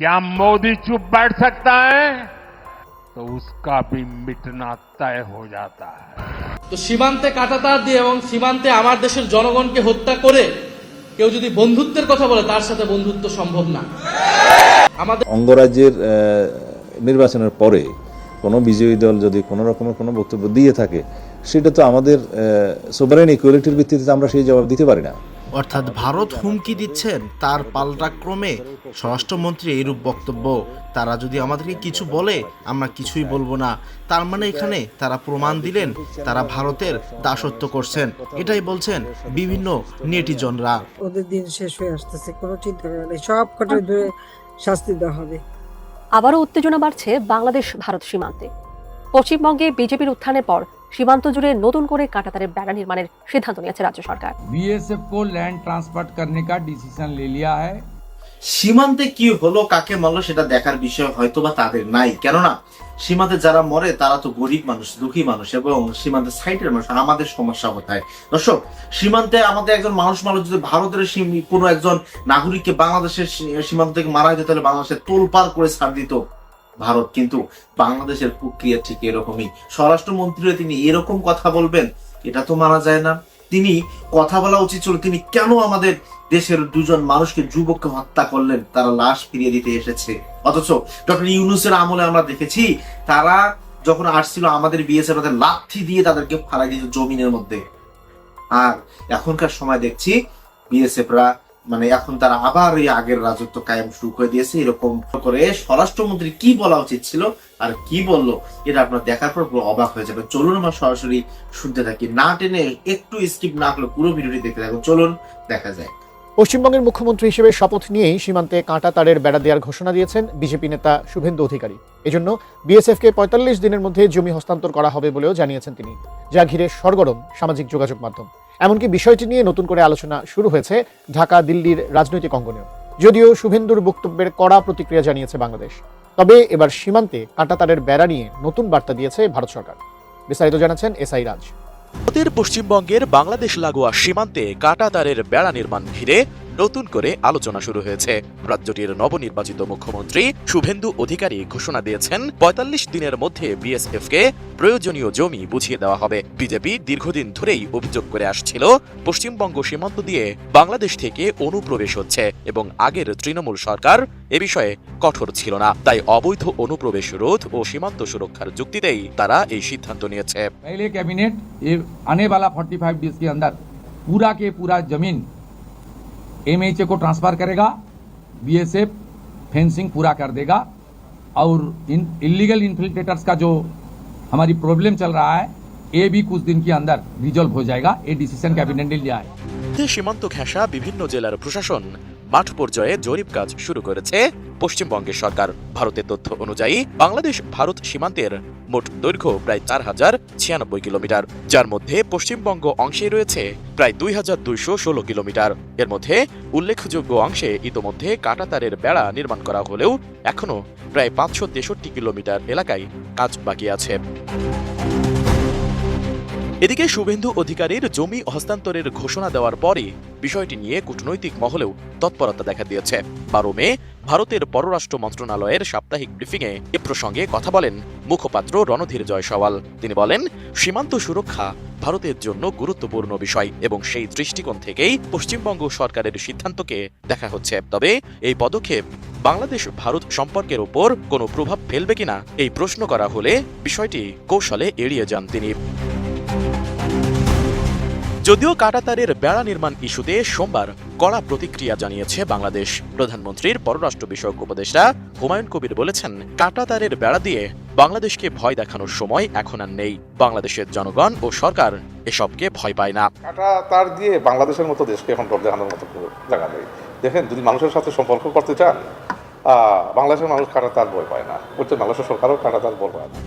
क्या मोदी चुप बैठ सकता है तो उसका भी मिटना तय हो जाता है। তো সীমান্তে কাঁটাতার দিয়ে এবং সীমান্তে আমার দেশের জনগণকে হত্যা করে কেউ যদি বন্ধুত্বের কথা বলে তার সাথে বন্ধুত্ব সম্ভব না। আমাদের অঙ্গরাজ্যের নির্বাচনের পরে কোনো বিজয়ী দল যদি কোনো রকমের কোনো বক্তব্য দিয়ে থাকে সেটা তো আমাদের সোভারেন ইকুয়ালিটির ভিত্তিতে আমরা সেই জবাব দিতে পারি না। অর্থাৎ ভারত হুমকি দিচ্ছেন তার পাল্টাক্রমে স্বরাষ্ট্রমন্ত্রী এইরূপ বক্তব্য, তারা যদি আমাদেরকে কিছু বলে আমরা কিছুই বলবো না, তার মানে এখানে তারা প্রমাণ দিলেন তারা ভারতের দাসত্ব করছেন, এটাই বলছেন বিভিন্ন নেটিজনরা। ওদের দিন শেষ হয়ে আসতেছে, কোনো চিন্তা করা নেই, সব কটা ধরে শাস্তি দেওয়া হবে। আবারও উত্তেজনা বাড়ছে বাংলাদেশ ভারত সীমান্তে। পশ্চিমবঙ্গে বিজেপির উত্থানের পর সীমান্ত জুড়ে নতুন করে কাঁটাতারের বেড়া নির্মাণের সিদ্ধান্ত নিয়েছে রাজ্য সরকার। बीएसएफ को लैंड ट्रांसफर करने का डिसीजन ले लिया है। সীমান্তে কি হলো, কাকে মারলো সেটা দেখার বিষয় হয়তো বা তাদের নাই, কেননা সীমান্তে যারা মরে তারা তো গরিব মানুষ, দুঃখী মানুষ এবং সীমান্তের সাইডের মানুষ, আমাদের সমস্যা কোথায়? দর্শক, সীমান্তে আমাদের একজন মানুষ যদি ভারতের কোনো একজন নাগরিককে বাংলাদেশের সীমান্ত থেকে মারা যেত তাহলে বাংলাদেশের তোলপাড় করে ছাড় দিত ভারত, কিন্তু বাংলাদেশের প্রক্রিয়া ঠিক এরকমই। স্বরাষ্ট্রমন্ত্রী তিনি এরকম কথা বলবেন, এটা তো মানা যায় না। তিনি কথা বলা উচিত ছিল, তিনি কেন আমাদের দেশের দুজন মানুষকে, যুবককে হত্যা করলেন, তারা লাশ ফিরিয়ে দিতে এসেছে। অথচ ডক্টর ইউনূসের আমলে আমরা দেখেছি তারা যখন আসছিল আমাদের বিএসএফ তাদের লাঠি দিয়ে তাদেরকে ফালাই দিয়েছে জমিনের মধ্যে। আর এখনকার সময় দেখছি বিএসএফরা এখন তারা আবার এই আগের রাজত্ব কায়েম শুরু করে দিয়েছে। এরকম করে স্বরাষ্ট্রমন্ত্রী কি বলা উচিত ছিল আর কি বললো এটা আপনার দেখার পর অবাক হয়ে যাবে। চলুন আমরা সরাসরি শুনতে থাকি, না টেনে একটু স্কিপ না করলে পুরো ভিডিওটি দেখতে থাকুন। চলুন দেখা যায়। পশ্চিমবঙ্গের মুখ্যমন্ত্রী হিসেবে শপথ নিয়েই সীমান্তে কাঁটা তারের বেড়া দেওয়ার ঘোষণা দিয়েছেন বিজেপি নেতা শুভেন্দু অধিকারী। এজন্য বিএসএফকে ৪৫ দিনের মধ্যে জমি হস্তান্তর করা হবে বলেও জানিয়েছেন তিনি, যা ঘিরে সরগরম সামাজিক যোগাযোগ মাধ্যম। এমনকি বিষয়টি নিয়ে নতুন করে আলোচনা শুরু হয়েছে ঢাকা দিল্লির রাজনৈতিক অঙ্গনেও। যদিও শুভেন্দুর বক্তব্যের কড়া প্রতিক্রিয়া জানিয়েছে বাংলাদেশ, তবে এবার সীমান্তে কাঁটা তারের বেড়া নিয়ে নতুন বার্তা দিয়েছে ভারত সরকার। বিস্তারিত জানাচ্ছেন এসআই রাজ। ভারতের পশ্চিমবঙ্গের বাংলাদেশ লাগোয়া সীমান্তে কাঁটাতারের বেড়া নির্মাণ ঘিরে নতুন করে আলোচনা শুরু হয়েছে। রাজ্যটির নবনির্বাচিত মুখ্যমন্ত্রী শুভেন্দু অধিকারী ঘোষণা দিয়েছেন ৪৫ দিনের মধ্যে বিএসএফকে প্রয়োজনীয় জমি বুঝিয়ে দেওয়া হবে। বিজেপি দীর্ঘদিন ধরেই অভিযোগ করে আসছিল পশ্চিমবঙ্গ সীমান্ত দিয়ে বাংলাদেশ থেকে অনুপ্রবেশ হচ্ছে এবং আগের তৃণমূল সরকার এ বিষয়ে কঠোর ছিল না, তাই অবৈধ অনুপ্রবেশ রোধ ও সীমান্ত সুরক্ষার যুক্তিতেই তারা এই সিদ্ধান্ত নিয়েছে। पहले कैबिनेट ये आने वाला 45 डेज के अंदर पूरा के पूरा जमीन एमएचए को ट्रांसफर करेगा, बीएसएफ फेंसिंग पूरा कर देगा और इलीगल इन्फिल्ट्रेटर्स का जो हमारी प्रॉब्लम चल रहा है ये भी कुछ दिन के अंदर रिजॉल्व हो जाएगा। ये डिसीजन कैबिनेट ने लिया है। সীমান্ত ঘেঁষা বিভিন্ন জেলার প্রশাসন মাঠ পর্যায়ে জরিপ কাজ শুরু করেছে পশ্চিমবঙ্গের সরকার। ভারতের তথ্য অনুযায়ী বাংলাদেশ ভারত সীমান্তের মোট দৈর্ঘ্য প্রায় ৪,০৯৬ কিলোমিটার, যার মধ্যে পশ্চিমবঙ্গ অংশে রয়েছে প্রায় ২,২১৬ কিলোমিটার। এর মধ্যে উল্লেখযোগ্য অংশে ইতোমধ্যে কাঁটাতারের বেড়া নির্মাণ করা হলেও এখনো প্রায় ৫৬৩ কিলোমিটার এলাকায় কাজ বাকি আছে। এদিকে শুভেন্দু অধিকারীর জমি হস্তান্তরের ঘোষণা দেওয়ার পরই বিষয়টি নিয়ে কূটনৈতিক মহলেও তৎপরতা দেখা দিয়েছে। ১২ মে ভারতের পররাষ্ট্র মন্ত্রণালয়ের সাপ্তাহিক ব্রিফিংয়ে এ প্রসঙ্গে কথা বলেন মুখপাত্র রণধীর জয়সওয়াল। তিনি বলেন, সীমান্ত সুরক্ষা ভারতের জন্য গুরুত্বপূর্ণ বিষয় এবং সেই দৃষ্টিকোণ থেকেই পশ্চিমবঙ্গ সরকারের সিদ্ধান্তকে দেখা হচ্ছে। তবে এই পদক্ষেপ বাংলাদেশ ভারত সম্পর্কের উপর কোনো প্রভাব ফেলবে কিনা এই প্রশ্ন করা হলে বিষয়টি কৌশলে এড়িয়ে যান তিনি। যদিও কাঁটাতারের বেড়া নির্মাণ ইস্যুতে সোমবার কড়া প্রতিক্রিয়া জানিয়েছে বাংলাদেশ। প্রধানমন্ত্রীর পররাষ্ট্র বিষয়ক উপদেষ্টা হুমায়ুন কবির বলেছেন, কাঁটাতারের বেড়া দিয়ে বাংলাদেশকে ভয় দেখানোর সময় এখন আর নেই। বাংলাদেশের জনগণ ও সরকার এসবকে ভয় পায় না। কাঁটাতার দিয়ে বাংলাদেশের মতো দেশকে এখন ডর দেখানোর মতো জায়গা নেই। দেখেন, যদি মানুষের সাথে সম্পর্ক করতে চান, বাংলাদেশের মানুষ কাঁটাতার ভয় পায় না, বাংলাদেশের সরকারও কাঁটাতার ভয় পায় না।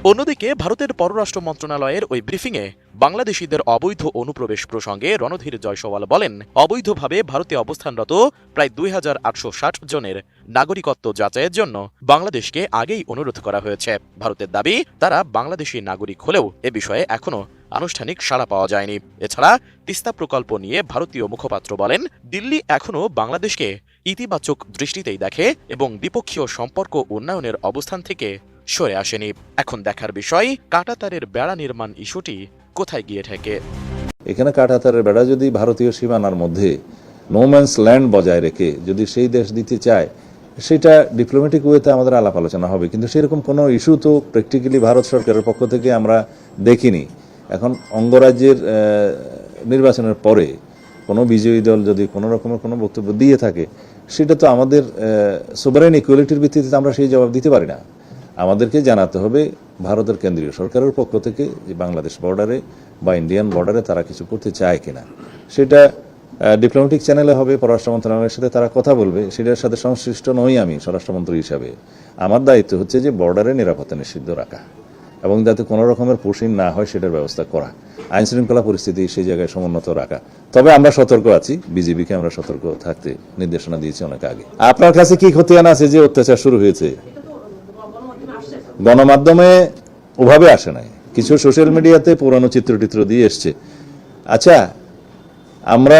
অন্যদিকে ভারতের পররাষ্ট্র মন্ত্রণালয়ের ওই ব্রিফিংয়ে বাংলাদেশিদের অবৈধ অনুপ্রবেশ প্রসঙ্গে রণধীর জয়সওয়াল বলেন, অবৈধভাবে ভারতে অবস্থানরত প্রায় ২,৮৬০ জনের নাগরিকত্ব যাচাইয়ের জন্য বাংলাদেশকে আগেই অনুরোধ করা হয়েছে। ভারতের দাবি, তারা বাংলাদেশি নাগরিক হলেও এ বিষয়ে এখনো আনুষ্ঠানিক সাড়া পাওয়া যায়নি। এছাড়া তিস্তা প্রকল্প নিয়ে ভারতীয় মুখপাত্র বলেন, দিল্লি এখনো বাংলাদেশকে ইতিবাচক দৃষ্টিতেই দেখে এবং দ্বিপক্ষীয় সম্পর্ক উন্নয়নের অবস্থান থেকে সরে আসেনি। এখন দেখার বিষয় কাঁটাতারের বেড়া নির্মাণ ইস্যুটি কোথায় গিয়ে ঠেকে। এখানে কাঁটাতারের বেড়া যদি ভারতীয় সীমানার মধ্যে নোম্যান্স ল্যান্ড বজায় রেখে যদি সেই দেশ দিতে চায়, সেটা ডিপ্লোম্যাটিক ওয়েতে আমাদের আলাপ আলোচনা হবে, কিন্তু সেরকম কোনো ইস্যু তো প্র্যাকটিক্যালি ভারত সরকারের পক্ষ থেকে আমরা দেখিনি। এখন অঙ্গরাজ্যের নির্বাচনের পরে কোনো বিজয়ী দল যদি কোনো রকমের কোনো বক্তব্য দিয়ে থাকে, সেটা তো আমাদের সোভারেন ইকুয়ালিটির ভিত্তিতে আমরা সেই জবাব দিতে পারি না। আমাদেরকে জানাতে হবে ভারতের কেন্দ্রীয় সরকারের পক্ষ থেকে যে বাংলাদেশ বর্ডারে বা ইন্ডিয়ান বর্ডারে তারা কিছু করতে চায় কিনা। সেটা ডিপ্লোম্যাটিক চ্যানেলে হবে, পররাষ্ট্র মন্ত্রণালয়ের সাথে তারা কথা বলবে, সেটার সাথে সংশ্লিষ্ট নই আমি স্বরাষ্ট্রমন্ত্রী হিসাবে। আমার দায়িত্ব হচ্ছে যে বর্ডারে নিরাপত্তা নিশ্চিত রাখা এবং যাতে কোনো রকমের পুশিং না হয় সেটার ব্যবস্থা করা, আইন শৃঙ্খলা পরিস্থিতি সেই জায়গায় সমুন্নত রাখা। তবে আমরা সতর্ক আছি, বিজেপিকে আমরা সতর্ক থাকতে নির্দেশনা দিয়েছি অনেক আগে। আপনার কাছে কি খতিয়ান আছে যে অত্যাচার শুরু হয়েছে? গণমাধ্যমে ওভাবে আসে নাই, কিছু সোশ্যাল মিডিয়াতে পুরানো চিত্র দিয়ে এসছে। আচ্ছা, আমরা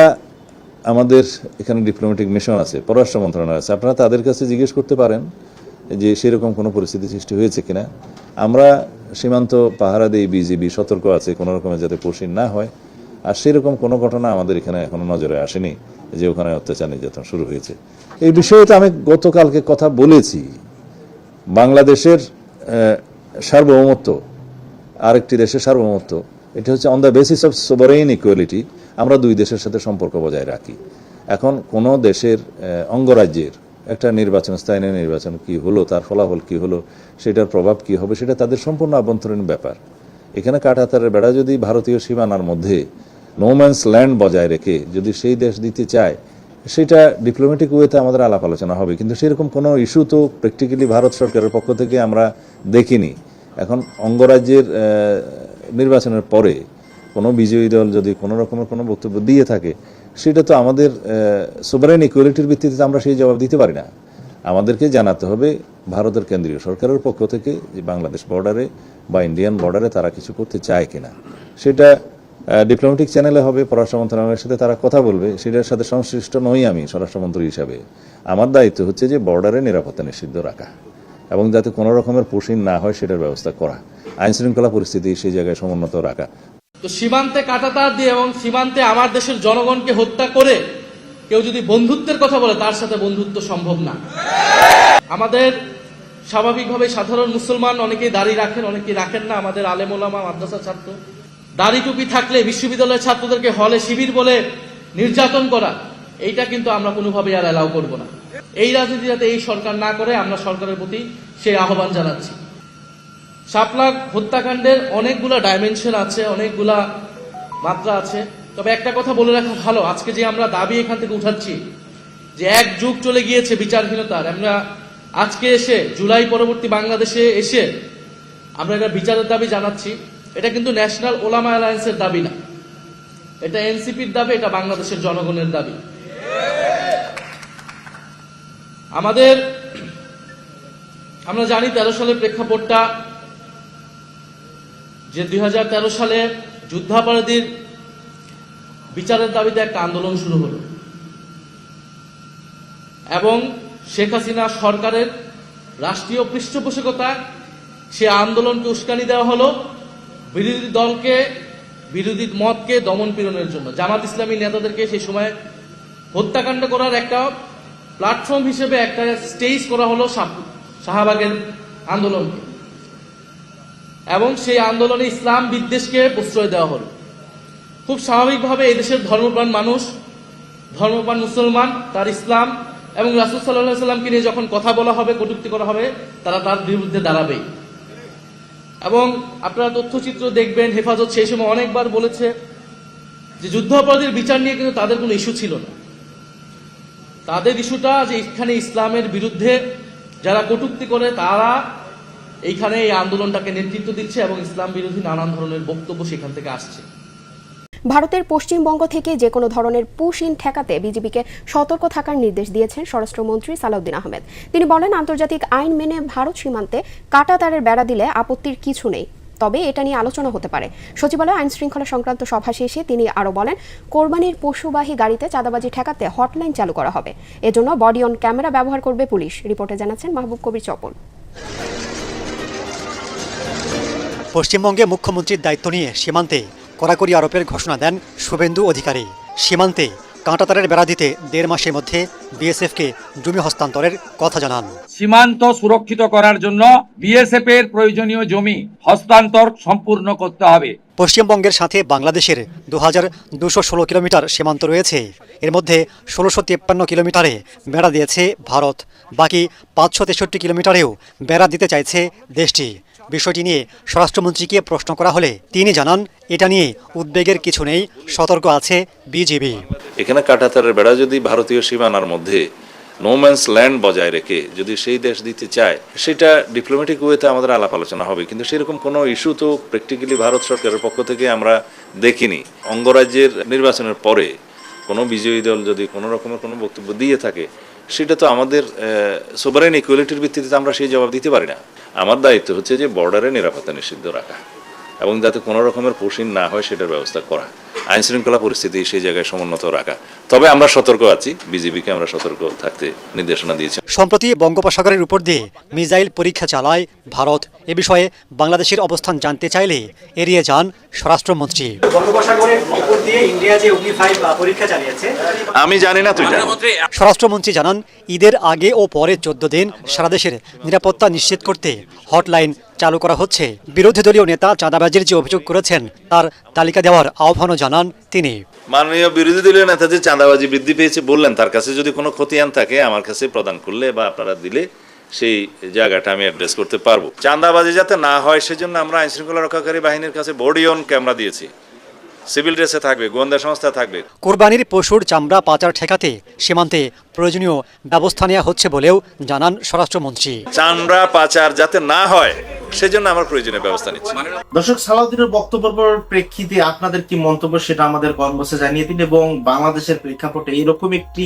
আমাদের এখানে ডিপ্লোম্যাটিক মিশন আছে, পররাষ্ট্র মন্ত্রণালয় আছে, আপনারা তাদের কাছে জিজ্ঞেস করতে পারেন যে সেরকম কোনো পরিস্থিতি সৃষ্টি হয়েছে কিনা। আমরা সীমান্ত পাহারা দিয়ে বিজিবি সতর্ক আছে কোনো রকমের যাতে পুশিং না হয়, আর সেরকম কোনো ঘটনা আমাদের এখানে এখনো নজরে আসেনি যে ওখানে অত্যাচার নির্যাতন শুরু হয়েছে। এই বিষয়ে তো আমি গতকালকে কথা বলেছি। বাংলাদেশের সার্বভৌমত্ব, আরেকটি দেশের সার্বভৌমত্ব, এটা হচ্ছে on the basis of sovereign equality. আমরা দুই দেশের সাথে সম্পর্ক বজায় রাখি। এখন কোনো দেশের অঙ্গরাজ্যের একটা নির্বাচন, স্থায়ী নির্বাচন কি হলো, তার ফলাফল কি হলো, সেটার প্রভাব কি হবে, সেটা তাদের সম্পূর্ণ আভ্যন্তরীণ ব্যাপার। এখানে কাঁটাতারের বেড়া যদি ভারতীয় সীমানার মধ্যে নোম্যান্স ল্যান্ড বজায় রেখে যদি সেই দেশ দিতে চায়, সেটা ডিপ্লোম্যাটিক ওয়েতে আমাদের আলাপ আলোচনা হবে, কিন্তু সেরকম কোনো ইস্যু তো প্র্যাকটিক্যালি ভারত সরকারের পক্ষ থেকে আমরা দেখিনি। এখন অঙ্গরাজ্যের নির্বাচনের পরে কোনো বিজয়ী দল যদি কোনো রকমের কোনো বক্তব্য দিয়ে থাকে, সেটা তো আমাদের সোভারেন ইকুয়ালিটির ভিত্তিতে আমরা সেই জবাব দিতে পারি না। আমাদেরকে জানাতে হবে ভারতের কেন্দ্রীয় সরকারের পক্ষ থেকে যে বাংলাদেশ বর্ডারে বা ইন্ডিয়ান বর্ডারে তারা কিছু করতে চায় কিনা। সেটা ডিপ্লোম্যাটিক চ্যানেলে হবে, পররাষ্ট্র মন্ত্রণালয়ের সাথে তারা কথা বলবে, সেটার সাথে সংশ্লিষ্ট নই আমি স্বরাষ্ট্রমন্ত্রী হিসাবে। আমার দায়িত্ব হচ্ছে যে বর্ডারে নিরাপত্তা নিশ্চিত রাখা এবং যাতে কোনো রকমের পুশিং না হয় সেটার ব্যবস্থা করা, আইন শৃঙ্খলা পরিস্থিতি সেই জায়গায় সমুন্নত রাখা। তো সীমান্তে কাঁটাতার দিয়ে এবং সীমান্তে আমার দেশের জনগণকে হত্যা করে কেউ যদি বন্ধুত্বের কথা বলে, তার সাথে বন্ধুত্ব সম্ভব না। আমাদের স্বাভাবিকভাবে সাধারণ মুসলমান অনেকেই দাড়ি রাখেন, অনেকেই রাখেন না। আমাদের আলেম ওলামা, মাদ্রাসা ছাত্র, দাড়ি টুপি থাকলে বিশ্ববিদ্যালয়ের ছাত্রদেরকে হলে শিবির বলে নির্যাতন করা, এইটা কিন্তু আমরা কোনোভাবেই আর অ্যালাউ করব না। এই রাজনীতি যাতে এই সরকার না করে, আমরা সরকারের প্রতি সেই আহ্বান জানাচ্ছি। শাপলা হত্যাকাণ্ডের অনেকগুলা ডাইমেনশন আছে, অনেকগুলা মাত্রা আছে। তবে একটা কথা বলে রাখা ভালো, আজকে যে আমরা দাবি এখান থেকে উঠাচ্ছি যে এক যুগ চলে গিয়েছে বিচারহীনতার, আমরা আজকে এসে জুলাই পরবর্তী বাংলাদেশে এসে আমরা এটা বিচারের দাবি জানাচ্ছি। এটা কিন্তু ন্যাশনাল ওলামা অ্যালায়েন্সের দাবি না, এটা এনসিপির দাবি, এটা বাংলাদেশের জনগণের দাবি। আমরা জানি 13 সালের প্রেক্ষাপটটা, যে 2013 সালে যুদ্ধাপরাধীর বিচারের দাবিতে একটা আন্দোলন শুরু হলো এবং শেখ হাসিনা সরকারের রাষ্ট্রীয় পৃষ্ঠপোষকতা সে আন্দোলনকে উস্কানি দেওয়া হলো বিরোধী দলকে, বিরোধী মতকে দমন পীড়নের জন্য। জামাত ইসলামী নেতাদেরকে সেই সময় হত্যাকাণ্ড করার একটা প্ল্যাটফর্ম হিসেবে একটা স্টেজ করা হলো শাহবাগের আন্দোলনকে, এবং সেই আন্দোলনে ইসলাম বিদ্বেষকে প্রশ্রয় দেওয়া হলো। খুব স্বাভাবিকভাবে এদেশের ধর্মপ্রাণ মানুষ, ধর্মপ্রাণ মুসলমান, তার ইসলাম এবং রাসূল সাল্লাল্লাহু আলাইহি সাল্লামকে নিয়ে যখন কথা বলা হবে, কটূক্তি করা হবে, তারা তার বিরুদ্ধে দাঁড়াবেই। এবং আপনারা তথ্যচিত্র দেখবেন, হেফাজত সেই সময় অনেকবার বলেছে যে যুদ্ধাপরাধীর বিচার নিয়ে কিন্তু তাদের কোনো ইস্যু ছিল না। তাদের ইস্যুটা যে এখানে ইসলামের বিরুদ্ধে যারা কটূক্তি করে তারা এইখানে এই আন্দোলনটাকে নেতৃত্ব দিচ্ছে এবং ইসলাম বিরোধী নানান ধরনের বক্তব্য সেখান থেকে আসছে। ভারতের পশ্চিমবঙ্গ থেকে যে কোনো ধরনের পুশ-ইন ঠেকাতে বিজেপিকে সতর্ক থাকার নির্দেশ দিয়েছেন স্বরাষ্ট্রমন্ত্রী সালাউদ্দিন আহমেদ। তিনি বলেন, আন্তর্জাতিক আইন মেনে ভারত সীমান্তে কাঁটাতারের বেড়া দিলে আপত্তির কিছু নেই। তবে এটা নিয়ে আলোচনা হতে পারে। সচিবালয় আইন শৃঙ্খলা সংক্রান্ত সভা শেষে তিনি আরও বলেন, কোরবানির পশুবাহী গাড়িতে চাঁদাবাজি ঠেকাতে হটলাইন চালু করা হবে। এজন্য বডি অন ক্যামেরা ব্যবহার করবে পুলিশ। রিপোর্টে জানাচ্ছেন মাহবুব কবির চপল। পশ্চিমবঙ্গে মুখ্যমন্ত্রীর দায়িত্ব নিয়ে সীমান্তে কড়াকড়ি আরোপের ঘোষণা দেন শুভেন্দু অধিকারী। সীমান্তে কাঁটাতারের বেড়া দিতে 1.5 মাসের মধ্যে বিএসএফকে জমি হস্তান্তরের কথা জানান। সীমান্ত সুরক্ষিত করার জন্য বিএসএফ এর প্রয়োজনীয় জমি হস্তান্তর সম্পূর্ণ করতে হবে। পশ্চিমবঙ্গের সাথে বাংলাদেশের 2216 কিলোমিটার সীমান্ত রয়েছে। এর মধ্যে 1653 কিলোমিটারে বেড়া দিয়েছে ভারত, বাকি 563 কিলোমিটারেও বেড়া দিতে চাইছে দেশটি। বিষয়টি নিয়ে স্বরাষ্ট্রমন্ত্রীকে প্রশ্ন করা হলে তিনি জানান, এটা নিয়ে উদ্বেগের কিছু নেই, সতর্ক আছে বিজিবি। এখানে কাঁটাতারের বেড়া যদি ভারতীয় সীমানার মধ্যে নোম্যান্স ল্যান্ড বজায় রেখে যদি সেই দেশ দিতে চায়, সেটা ডিপ্লোম্যাটিক ওয়েতে আমাদের আলাপ আলোচনা হবে, কিন্তু সেরকম কোনো ইস্যু তো প্র্যাকটিক্যালি ভারত সরকারের পক্ষ থেকে আমরা দেখিনি। অঙ্গরাজ্যের নির্বাচনের পরে কোনো বিজয়ী দল যদি কোনো রকমের কোনো বক্তব্য দিয়ে থাকে, সেটা তো আমাদের সোভারেন ইকুয়ালিটির ভিত্তিতে আমরা সেই জবাব দিতে পারি না। আমার দায়িত্ব হচ্ছে যে বর্ডারে নিরাপত্তা নিষিদ্ধ রাখা এবং যাতে কোনো রকমের পুশিং না হয় সেটার ব্যবস্থা করা, আইন শৃঙ্খলা পরিস্থিতি সেই জায়গায় সমুন্নত রাখা। তবে আমরা সতর্ক আছি, বিজিবিকে আমরা সতর্ক থাকতে নির্দেশনা দিয়েছি। সম্প্রতি বঙ্গোপসাগরের উপর দিয়ে মিসাইল পরীক্ষা চালায় ভারত। এ বিষয়ে বাংলাদেশের অবস্থান জানতে চাইলে এড়িয়ে যান স্বরাষ্ট্রমন্ত্রী। বঙ্গোপসাগরের উপর দিয়ে ইন্ডিয়া যে অগ্নি-5 পরীক্ষা চালিয়েছে, আমি জানি না, তুই জানিস। স্বরাষ্ট্রমন্ত্রী জানান, ঈদের আগে ও পরে 14 দিন সারা দেশের নিরাপত্তা নিশ্চিত করতে হটলাইন চালু করা হচ্ছে। বিরোধী দলীয় নেতা চাঁদাবাজির যে অভিযোগ করেছেন তার তালিকা দেওয়ার আহ্বানও জানান তিনি। মাননীয় বিরোধী দলীয় নেতা যে চাঁদাবাজি বৃদ্ধি পেয়েছে বললেন, তার কাছে যদি কোনো খতিয়ান থাকে আমার কাছে প্রদান করলে বা আপনারা দিলে সেই জায়গাটা আমি অ্যাড্রেস করতে পারবো। চাঁদাবাজি যাতে না হয় সেজন্য আমরা আইন শৃঙ্খলা রক্ষাকারী বাহিনীর কাছে বডি অন ক্যামেরা দিয়েছি, সিভিল ড্রেসে থাকবে, গোয়েন্দা সংস্থা থাকবে। কোরবানির পশুর চামড়া পাচার ঠেকাতে সীমান্তে প্রয়োজনীয় ব্যবস্থা নেওয়া হচ্ছে বলেও জানান স্বরাষ্ট্রমন্ত্রী। চামড়া পাচার যাতে না হয় সেজন্য আমরা প্রয়োজনীয় ব্যবস্থা নিচ্ছি। দর্শক, সালাউদ্দিনের বক্তব্যের প্রেক্ষিতে আপনাদের কি মন্তব্য সেটা আমাদের কমেন্ট বক্সে জানিয়ে দিন। এবং বাংলাদেশের প্রেক্ষাপটে এরকম একটি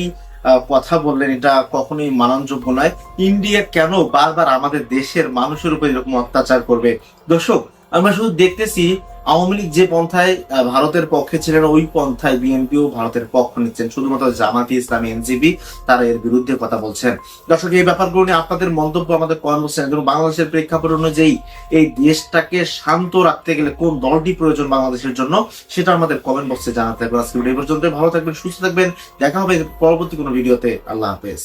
কথা বললেন, এটা কখনোই মাননযোগ্য নয়। ইন্ডিয়া কেন বারবার আমাদের দেশের মানুষের উপর এরকম অত্যাচার করবে? দর্শক, আমরা শুধু দেখতেছি আওয়ামী লীগ যে পন্থায় ভারতের পক্ষে ছিলেন, ওই পন্থায় বিএনপিও ভারতের পক্ষ নিচ্ছেন। শুধুমাত্র জামাতে ইসলামী, এনসিপি তারা এর বিরুদ্ধে কথা বলছেন। দর্শক, এই ব্যাপারগুলো নিয়ে আপনাদের মন্তব্য আমাদের কমেন্ট বক্সে জানান। বাংলাদেশের প্রেক্ষাপট অনুযায়ী এই দেশটাকে শান্ত রাখতে গেলে কোন দলটি প্রয়োজন বাংলাদেশের জন্য, সেটা আমাদের কমেন্ট বক্সে জানাতে হবে। আজকে এই পর্যন্ত, ভালো থাকবেন, সুস্থ থাকবেন, দেখা হবে পরবর্তী কোনো ভিডিওতে। আল্লাহ হাফেজ।